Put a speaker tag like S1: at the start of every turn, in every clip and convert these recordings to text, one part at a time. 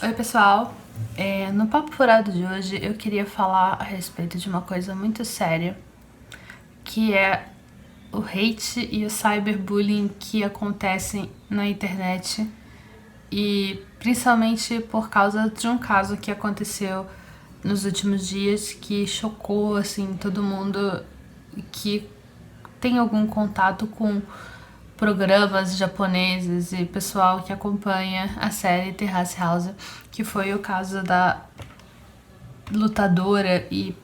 S1: Oi pessoal, no Papo Furado de hoje eu queria falar a respeito de uma coisa muito séria, que é o hate e o cyberbullying que acontecem na internet, e principalmente por causa de um caso que aconteceu nos últimos dias que chocou assim todo mundo que tem algum contato com programas japoneses e pessoal que acompanha a série Terrace House, que foi o caso da lutadora e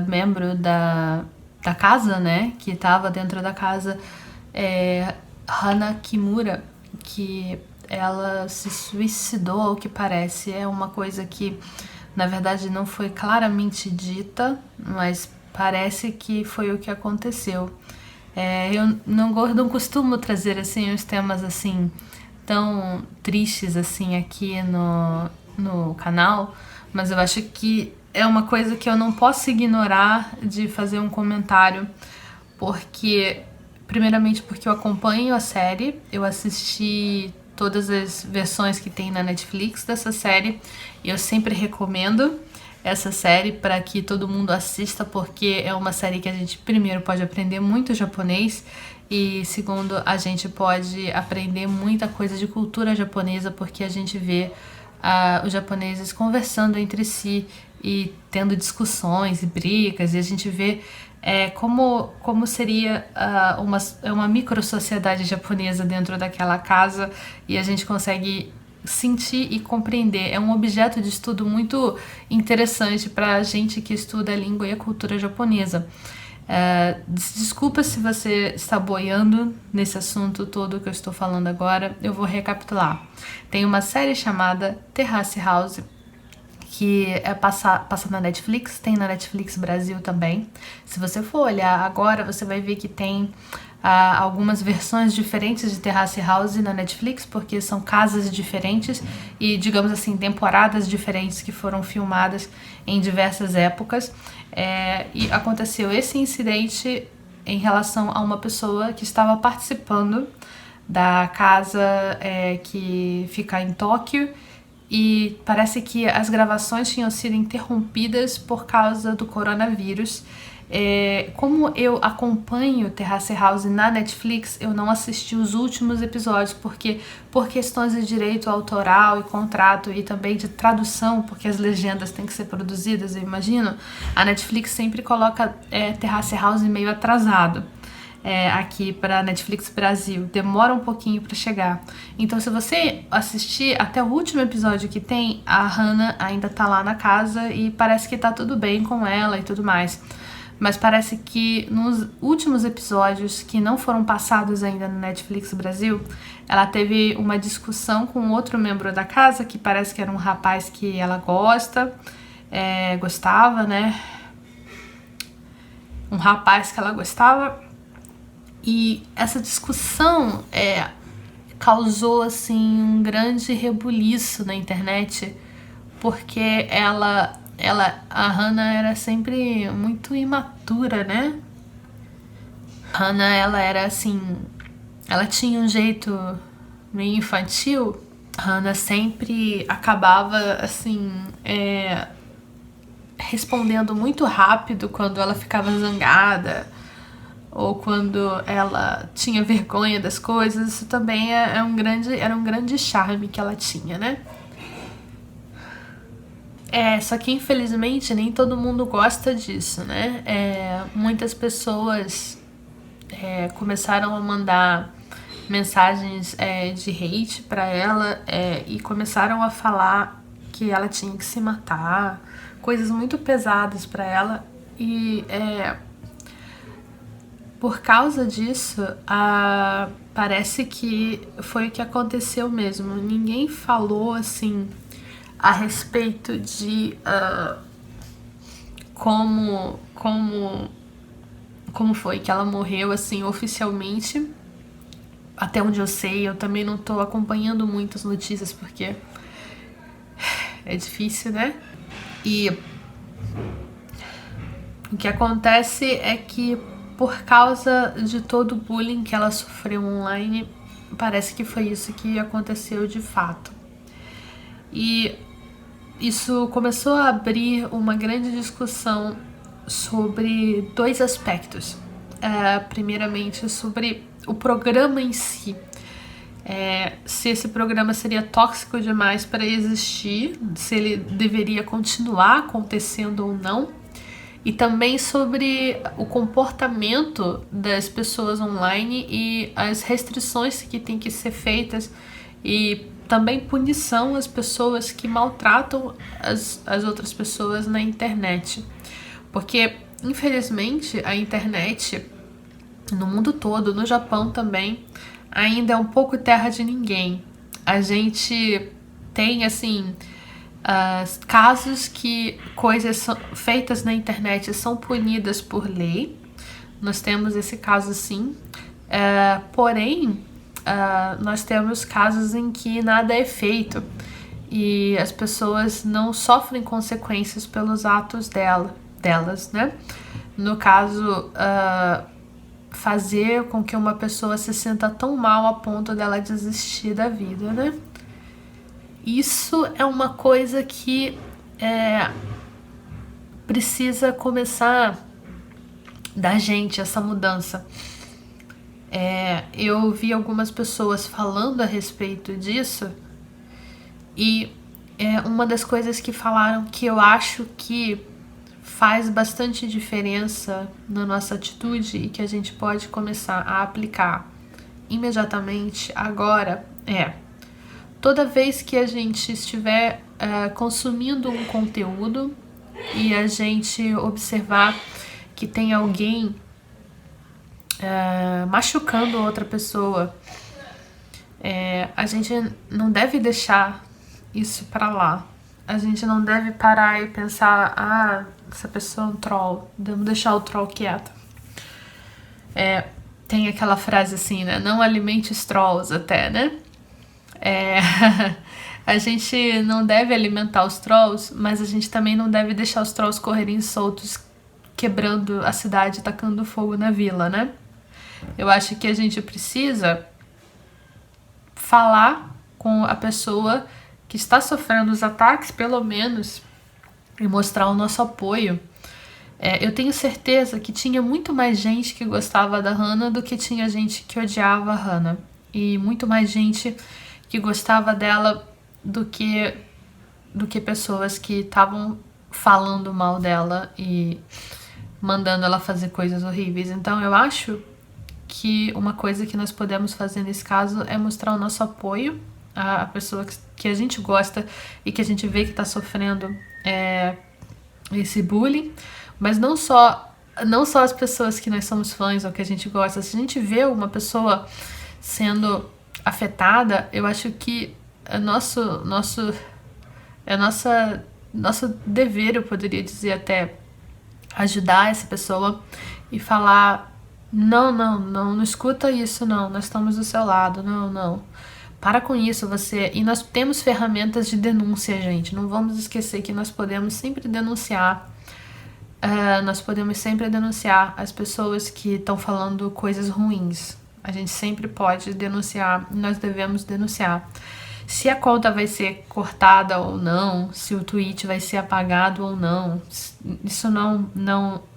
S1: membro da casa, né, que estava dentro da casa, Hana Kimura, que ela se suicidou, ao que parece. É uma coisa que, na verdade, não foi claramente dita, mas parece que foi o que aconteceu. Eu não costumo trazer assim os temas assim tão tristes assim aqui no canal, mas eu acho que é uma coisa que eu não posso ignorar de fazer um comentário, porque primeiramente porque eu acompanho a série, eu assisti todas as versões que tem na Netflix dessa série e eu sempre recomendo essa série para que todo mundo assista, porque é uma série que a gente primeiro pode aprender muito japonês e segundo a gente pode aprender muita coisa de cultura japonesa, porque a gente vê os japoneses conversando entre si e tendo discussões e brigas, e a gente vê como seria uma micro-sociedade japonesa dentro daquela casa, e a gente consegue sentir e compreender. É um objeto de estudo muito interessante para a gente que estuda a língua e a cultura japonesa. Desculpa se você está boiando nesse assunto todo que eu estou falando agora, eu vou recapitular. Tem uma série chamada Terrace House, que passa na Netflix, tem na Netflix Brasil também. Se você for olhar agora, você vai ver que tem algumas versões diferentes de Terrace House na Netflix, porque são casas diferentes e, digamos assim, temporadas diferentes que foram filmadas em diversas épocas. E aconteceu esse incidente em relação a uma pessoa que estava participando da casa que fica em Tóquio, e parece que as gravações tinham sido interrompidas por causa do coronavírus. Como eu acompanho Terrace House na Netflix, eu não assisti os últimos episódios, porque por questões de direito autoral e contrato e também de tradução, porque as legendas têm que ser produzidas, eu imagino, a Netflix sempre coloca Terrace House meio atrasado. Aqui para Netflix Brasil, demora um pouquinho para chegar. Então, se você assistir até o último episódio que tem, a Hana ainda tá lá na casa e parece que tá tudo bem com ela e tudo mais. Mas parece que nos últimos episódios que não foram passados ainda no Netflix Brasil, ela teve uma discussão com outro membro da casa, que parece que era um rapaz que ela gostava, né? Um rapaz que ela gostava. E essa discussão causou assim um grande rebuliço na internet, porque a Hana era sempre muito imatura, né? Hana, ela era assim, ela tinha um jeito meio infantil. Hana sempre acabava assim, respondendo muito rápido quando ela ficava zangada ou quando ela tinha vergonha das coisas. Isso também era um grande charme que ela tinha, né? Só que infelizmente nem todo mundo gosta disso, né? Muitas pessoas começaram a mandar mensagens de hate pra ela e começaram a falar que ela tinha que se matar, coisas muito pesadas pra ela. E por causa disso, parece que foi o que aconteceu mesmo. Ninguém falou assim a respeito de como foi que ela morreu assim oficialmente. Até onde eu sei, eu também não tô acompanhando muitas notícias porque é difícil, né? E o que acontece é que, por causa de todo o bullying que ela sofreu online, parece que foi isso que aconteceu de fato. E isso começou a abrir uma grande discussão sobre dois aspectos. Primeiramente, sobre o programa em si. Se esse programa seria tóxico demais para existir, se ele deveria continuar acontecendo ou não. E também sobre o comportamento das pessoas online e as restrições que têm que ser feitas e também punição às pessoas que maltratam as outras pessoas na internet. Porque, infelizmente, a internet, no mundo todo, no Japão também, ainda é um pouco terra de ninguém. A gente tem, assim, casos que coisas feitas na internet são punidas por lei. Nós temos esse caso sim. Porém, nós temos casos em que nada é feito e as pessoas não sofrem consequências pelos atos delas, né? No caso, fazer com que uma pessoa se sinta tão mal a ponto dela desistir da vida, né? Isso é uma coisa que precisa começar da gente, essa mudança. Eu vi algumas pessoas falando a respeito disso e uma das coisas que falaram que eu acho que faz bastante diferença na nossa atitude e que a gente pode começar a aplicar imediatamente agora toda vez que a gente estiver consumindo um conteúdo e a gente observar que tem alguém machucando outra pessoa, a gente não deve deixar isso pra lá. A gente não deve parar e pensar, essa pessoa é um troll, vamos deixar o troll quieto. Tem aquela frase assim, né? Não alimente os trolls até, né? A gente não deve alimentar os trolls, mas a gente também não deve deixar os trolls correrem soltos, quebrando a cidade, tacando fogo na vila, né? Eu acho que a gente precisa falar com a pessoa que está sofrendo os ataques, pelo menos, e mostrar o nosso apoio. Eu tenho certeza que tinha muito mais gente que gostava da Hana do que tinha gente que odiava a Hana. E muito mais gente que gostava dela do que pessoas que estavam falando mal dela e mandando ela fazer coisas horríveis. Então eu acho que uma coisa que nós podemos fazer nesse caso é mostrar o nosso apoio à pessoa que a gente gosta e que a gente vê que está sofrendo esse bullying, mas não só as pessoas que nós somos fãs ou que a gente gosta. Se a gente vê uma pessoa sendo afetada, eu acho que nosso dever, eu poderia dizer até, ajudar essa pessoa e falar: não escuta isso, não, nós estamos do seu lado, não, para com isso, e nós temos ferramentas de denúncia, gente, não vamos esquecer que nós podemos sempre denunciar, as pessoas que estão falando coisas ruins. A gente sempre pode denunciar, nós devemos denunciar. Se a conta vai ser cortada ou não, se o tweet vai ser apagado ou não, isso não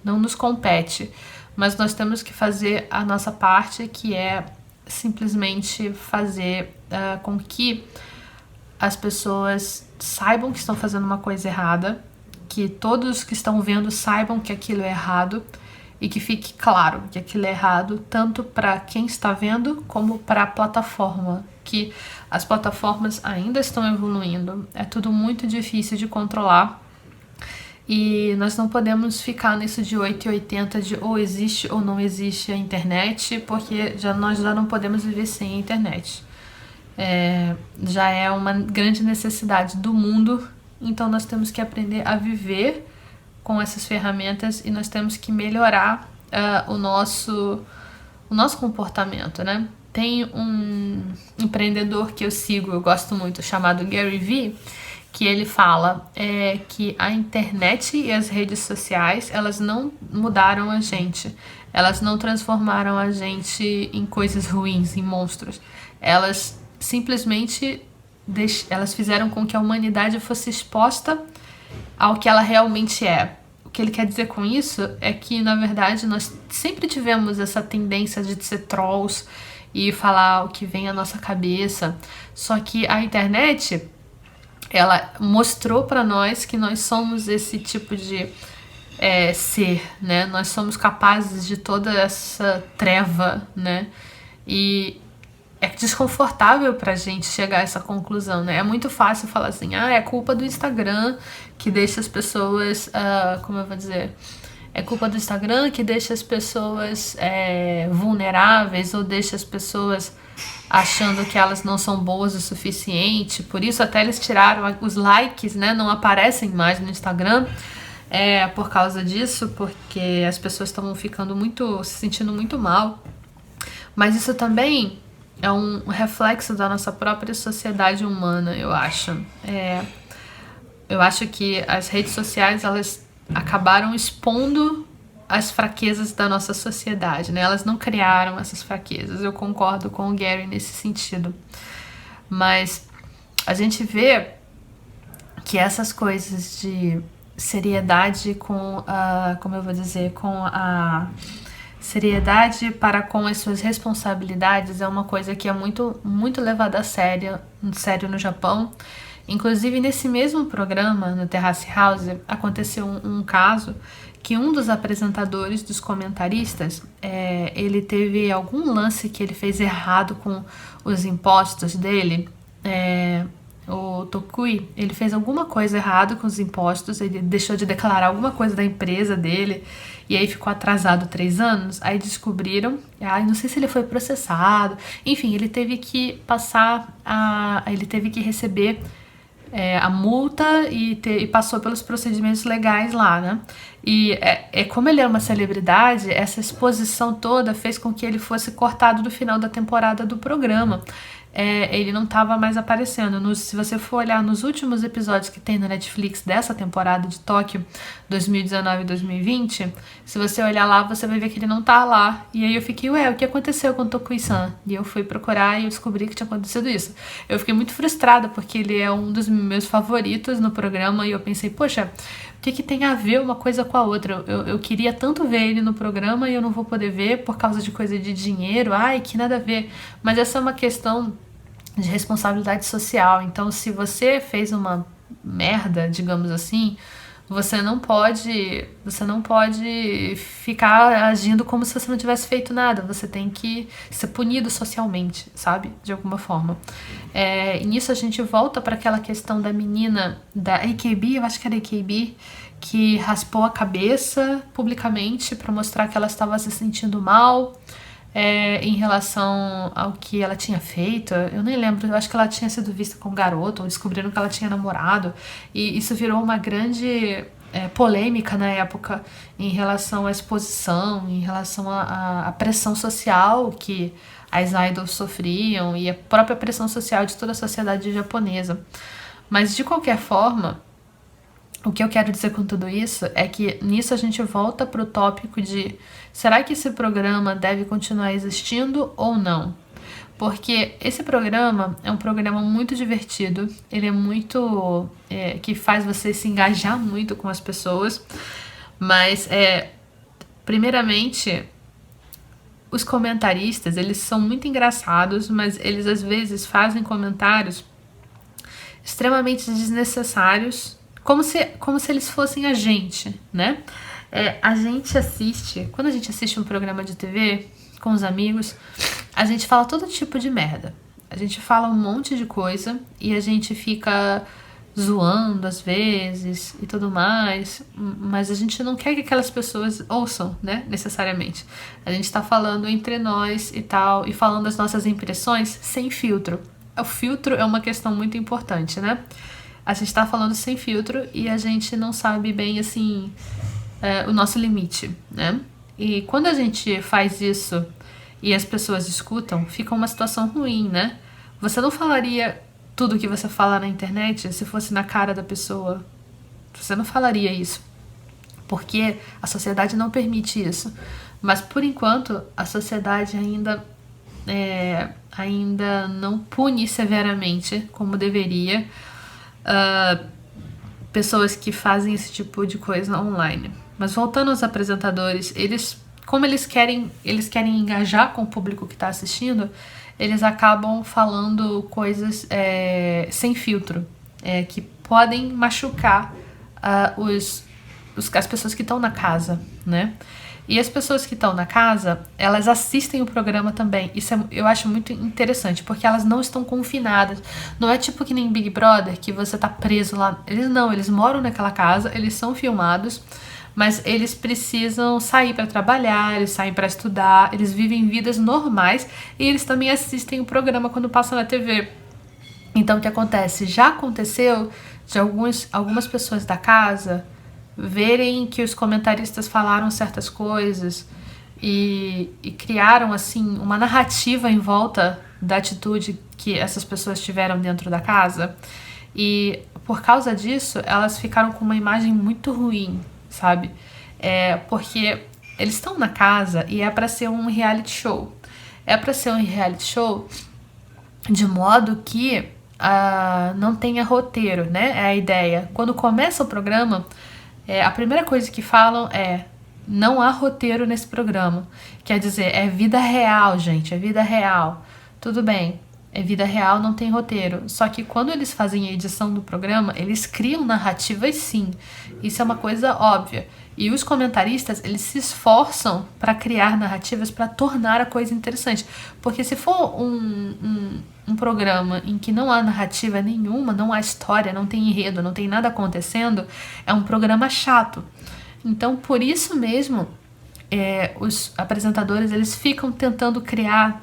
S1: nos compete. Mas nós temos que fazer a nossa parte, que é simplesmente fazer com que as pessoas saibam que estão fazendo uma coisa errada, que todos que estão vendo saibam que aquilo é errado e que fique claro que aquilo é errado, tanto para quem está vendo como para a plataforma, que as plataformas ainda estão evoluindo, é tudo muito difícil de controlar e nós não podemos ficar nisso de 880 de ou existe ou não existe a internet, porque nós já não podemos viver sem a internet. Já é uma grande necessidade do mundo, então nós temos que aprender a viver com essas ferramentas e nós temos que melhorar o nosso comportamento, né? Tem um empreendedor que eu sigo, eu gosto muito, chamado Gary Vee, que ele fala que a internet e as redes sociais, elas não mudaram a gente, elas não transformaram a gente em coisas ruins, em monstros. Elas simplesmente elas fizeram com que a humanidade fosse exposta ao que ela realmente é. O que ele quer dizer com isso é que, na verdade, nós sempre tivemos essa tendência de ser trolls e falar o que vem à nossa cabeça. Só que a internet, ela mostrou para nós que nós somos esse tipo de ser, né? Nós somos capazes de toda essa treva, né? E é desconfortável pra gente chegar a essa conclusão, né? É muito fácil falar assim, é culpa do Instagram que deixa as pessoas, como eu vou dizer, é culpa do Instagram que deixa as pessoas vulneráveis ou deixa as pessoas achando que elas não são boas o suficiente. Por isso até eles tiraram os likes, né? Não aparecem mais no Instagram. Por causa disso, porque as pessoas estavam se sentindo muito mal. Mas isso também é um reflexo da nossa própria sociedade humana, eu acho. Eu acho que as redes sociais, elas acabaram expondo as fraquezas da nossa sociedade, né? Elas não criaram essas fraquezas. Eu concordo com o Gary nesse sentido. Mas a gente vê que essas coisas de seriedade com a seriedade para com as suas responsabilidades é uma coisa que é muito, muito levada a sério no Japão. Inclusive, nesse mesmo programa, no Terrace House, aconteceu um caso que um dos apresentadores, dos comentaristas, ele teve algum lance que ele fez errado com os impostos dele. O Tokui, ele fez alguma coisa errada com os impostos, ele deixou de declarar alguma coisa da empresa dele, e aí ficou atrasado 3 anos, aí descobriram, não sei se ele foi processado, enfim, ele teve que ele teve que receber a multa e passou pelos procedimentos legais lá, né? E como ele é uma celebridade, essa exposição toda fez com que ele fosse cortado do final da temporada do programa. Ele não estava mais aparecendo. Se você for olhar nos últimos episódios que tem no Netflix dessa temporada de Tóquio 2019 e 2020, se você olhar lá, você vai ver que ele não tá lá. E aí eu fiquei, o que aconteceu com o Tokui-san? E eu fui procurar e eu descobri que tinha acontecido isso. Eu fiquei muito frustrada, porque ele é um dos meus favoritos no programa, e eu pensei, poxa, o que tem a ver uma coisa com a outra? Eu queria tanto ver ele no programa e eu não vou poder ver por causa de coisa de dinheiro. Que nada a ver. Mas essa é uma questão de responsabilidade social. Então, se você fez uma merda, digamos assim, você não pode ficar agindo como se você não tivesse feito nada. Você tem que ser punido socialmente, sabe? De alguma forma. E nisso a gente volta para aquela questão da menina da AKB, eu acho que era AKB, que raspou a cabeça publicamente para mostrar que ela estava se sentindo mal em relação ao que ela tinha feito. Eu nem lembro, eu acho que ela tinha sido vista como garoto, ou descobriram que ela tinha namorado, e isso virou uma grande polêmica na época em relação à exposição, em relação à pressão social que as idols sofriam e a própria pressão social de toda a sociedade japonesa. Mas de qualquer forma, o que eu quero dizer com tudo isso é que nisso a gente volta para o tópico de será que esse programa deve continuar existindo ou não? Porque esse programa é um programa muito divertido, ele é muito... que faz você se engajar muito com as pessoas, mas primeiramente os comentaristas, eles são muito engraçados, mas eles às vezes fazem comentários extremamente desnecessários, como se eles fossem a gente, né? A gente assiste, quando a gente assiste um programa de TV com os amigos, a gente fala todo tipo de merda. A gente fala um monte de coisa e a gente fica zoando às vezes e tudo mais, mas a gente não quer que aquelas pessoas ouçam, né, necessariamente. A gente tá falando entre nós e tal, e falando as nossas impressões sem filtro. O filtro é uma questão muito importante, né? A gente tá falando sem filtro e a gente não sabe bem, assim, o nosso limite, né? E quando a gente faz isso e as pessoas escutam, fica uma situação ruim, né? Você não falaria tudo que você fala na internet se fosse na cara da pessoa. Você não falaria isso, porque a sociedade não permite isso. Mas, por enquanto, a sociedade ainda ainda não pune severamente como deveria pessoas que fazem esse tipo de coisa online. Mas voltando aos apresentadores, como eles querem engajar com o público que está assistindo, eles acabam falando coisas sem filtro, que podem machucar as pessoas que estão na casa, né? E as pessoas que estão na casa, elas assistem o programa também. Isso eu acho muito interessante, porque elas não estão confinadas. Não é tipo que nem Big Brother, que você tá preso lá. Eles moram naquela casa, eles são filmados, mas eles precisam sair para trabalhar, eles saem para estudar, eles vivem vidas normais e eles também assistem o programa quando passa na TV. Então o que acontece? Já aconteceu de algumas pessoas da casa verem que os comentaristas falaram certas coisas e criaram assim uma narrativa em volta da atitude que essas pessoas tiveram dentro da casa, e por causa disso elas ficaram com uma imagem muito ruim, sabe? Porque eles estão na casa e é para ser um reality show. É para ser um reality show de modo que não tenha roteiro, né? É a ideia. Quando começa o programa, a primeira coisa que falam não há roteiro nesse programa. Quer dizer, é vida real, gente, é vida real. Tudo bem, é vida real, não tem roteiro. Só que quando eles fazem a edição do programa, eles criam narrativas sim. Isso é uma coisa óbvia. E os comentaristas, eles se esforçam para criar narrativas para tornar a coisa interessante. Porque se for um programa em que não há narrativa nenhuma, não há história, não tem enredo, não tem nada acontecendo, é um programa chato. Então, por isso mesmo, os apresentadores, eles ficam tentando criar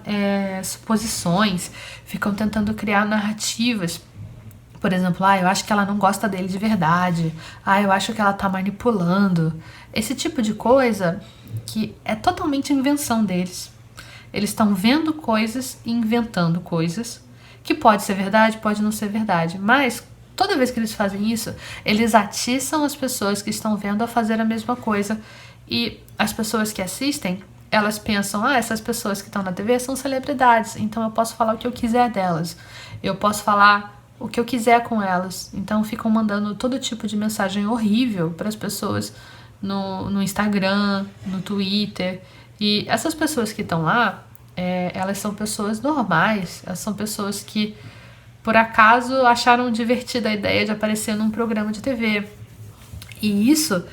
S1: suposições, ficam tentando criar narrativas. Por exemplo, eu acho que ela não gosta dele de verdade. Eu acho que ela tá manipulando. Esse tipo de coisa que é totalmente invenção deles. Eles estão vendo coisas e inventando coisas, que pode ser verdade, pode não ser verdade. Mas toda vez que eles fazem isso, eles atiçam as pessoas que estão vendo a fazer a mesma coisa. E as pessoas que assistem, elas pensam, essas pessoas que estão na TV são celebridades, então eu posso falar o que eu quiser delas. Eu posso falar o que eu quiser com elas. Então ficam mandando todo tipo de mensagem horrível para as pessoas no Instagram, no Twitter. E essas pessoas que estão lá, elas são pessoas normais, elas são pessoas que por acaso acharam divertida a ideia de aparecer num programa de TV. E isso,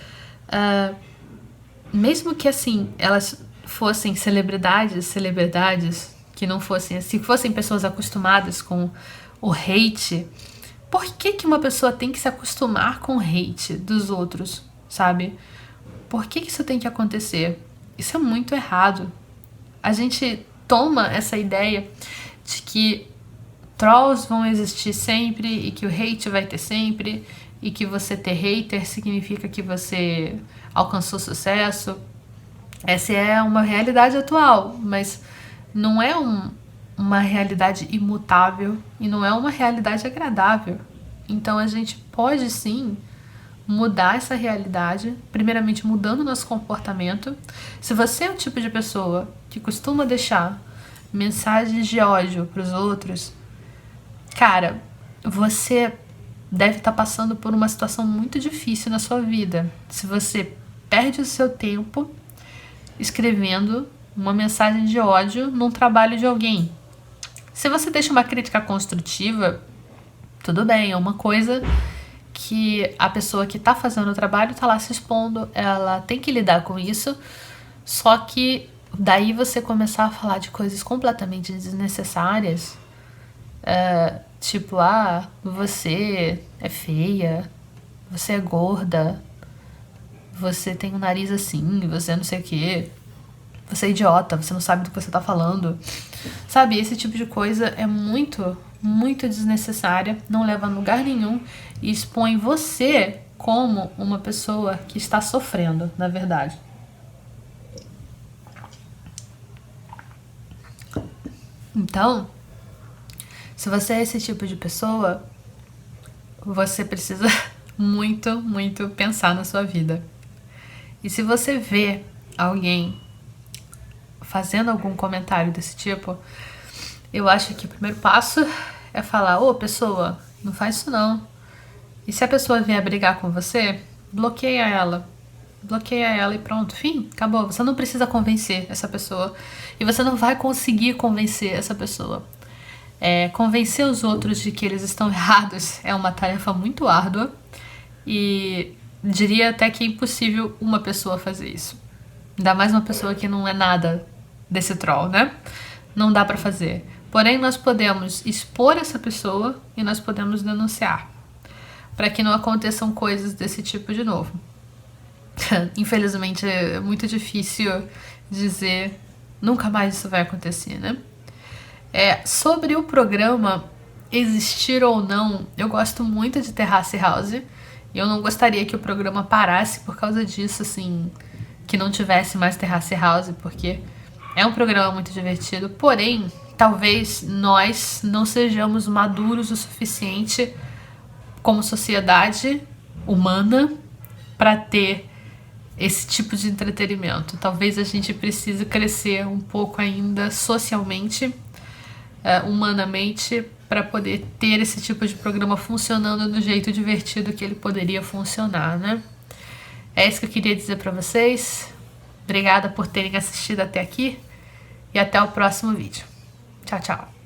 S1: mesmo que assim elas fossem celebridades que não fossem, se fossem pessoas acostumadas com o hate, por que uma pessoa tem que se acostumar com o hate dos outros, sabe? Por que isso tem que acontecer? Isso é muito errado. A gente toma essa ideia de que trolls vão existir sempre e que o hate vai ter sempre e que você ter hater significa que você alcançou sucesso. Essa é uma realidade atual, mas não é uma realidade imutável e não é uma realidade agradável. Então a gente pode sim mudar essa realidade, primeiramente mudando nosso comportamento. Se você é o tipo de pessoa que costuma deixar mensagens de ódio para os outros, cara, você deve estar passando por uma situação muito difícil na sua vida. Se você perde o seu tempo escrevendo uma mensagem de ódio num trabalho de alguém. Se você deixa uma crítica construtiva, tudo bem, é uma coisa que a pessoa que tá fazendo o trabalho tá lá se expondo, ela tem que lidar com isso, só que daí você começar a falar de coisas completamente desnecessárias, tipo, você é feia, você é gorda, você tem um nariz assim, você não sei o que, você é idiota, você não sabe do que você tá falando. Sabe, esse tipo de coisa é muito, muito desnecessária, não leva a lugar nenhum e expõe você como uma pessoa que está sofrendo, na verdade. Então, se você é esse tipo de pessoa, você precisa muito, muito pensar na sua vida. E se você vê alguém fazendo algum comentário desse tipo, eu acho que o primeiro passo é falar: ô, pessoa, não faz isso não. E se a pessoa vier brigar com você, bloqueia ela. Bloqueia ela e pronto, fim, acabou. Você não precisa convencer essa pessoa. E você não vai conseguir convencer essa pessoa. Convencer os outros de que eles estão errados é uma tarefa muito árdua. E diria até que é impossível uma pessoa fazer isso. Ainda mais uma pessoa que não é nada desse troll, né? Não dá pra fazer. Porém, nós podemos expor essa pessoa e nós podemos denunciar, para que não aconteçam coisas desse tipo de novo. Infelizmente é muito difícil dizer nunca mais isso vai acontecer, né? Sobre o programa existir ou não, eu gosto muito de Terrace House e eu não gostaria que o programa parasse por causa disso, assim, que não tivesse mais Terrace House, porque é um programa muito divertido, porém, talvez nós não sejamos maduros o suficiente como sociedade humana para ter esse tipo de entretenimento. Talvez a gente precise crescer um pouco ainda socialmente, humanamente, para poder ter esse tipo de programa funcionando do jeito divertido que ele poderia funcionar, né? É isso que eu queria dizer para vocês. Obrigada por terem assistido até aqui e até o próximo vídeo. Tchau, tchau.